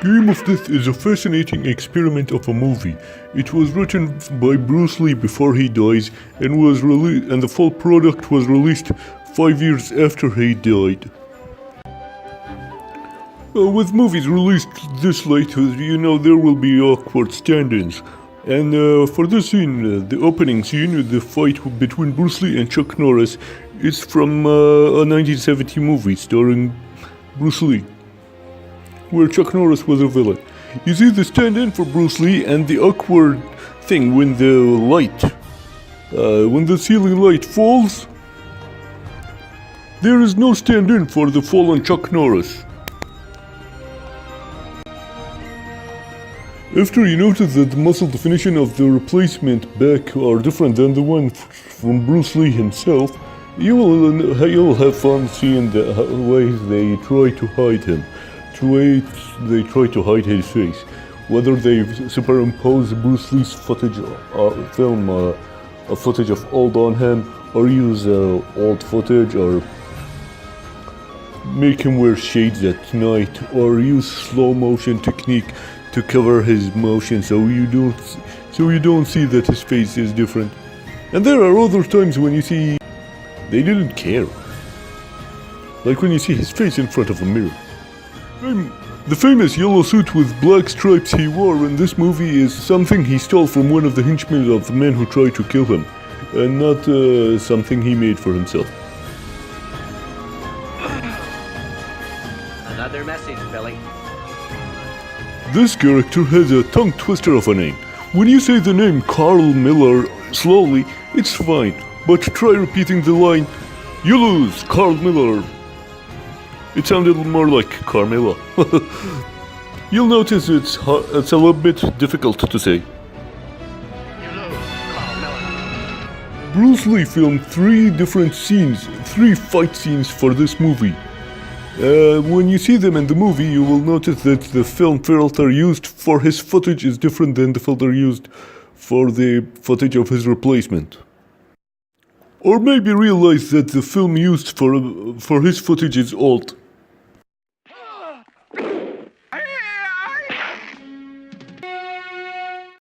Game of Death is a fascinating experiment of a movie. It was written by Bruce Lee before he dies and the full product was released 5 years after he died. With movies released this late, there will be awkward stand-ins. And for this scene, the opening scene, the fight between Bruce Lee and Chuck Norris, is from a 1970 movie starring Bruce Lee, where Chuck Norris was a villain. You see the stand-in for Bruce Lee and the awkward thing when the ceiling light falls. There is no stand-in for the fallen Chuck Norris. After you notice that the muscle definition of the replacement back are different than the one from Bruce Lee himself, you'll have fun seeing the ways they try to hide him. They try to hide his face, whether they superimpose Bruce Lee's footage, footage of old on him, or use old footage, or make him wear shades at night, or use slow motion technique to cover his motion so you don't see that his face is different. And there are other times when you see they didn't care, like when you see his face in front of a mirror. The famous yellow suit with black stripes he wore in this movie is something he stole from one of the henchmen of the men who tried to kill him, and not something he made for himself. Another message, Billy. This character has a tongue twister of a name. When you say the name Carl Miller slowly, it's fine, but try repeating the line, "You lose, Carl Miller." It sounded more like Carmilla. You'll notice it's a little bit difficult to say. You lose, Carl Miller. Bruce Lee filmed 3 different scenes, 3 fight scenes for this movie. When you see them in the movie, you will notice that the film filter used for his footage is different than the filter used for the footage of his replacement. Or maybe realize that the film used for his footage is old.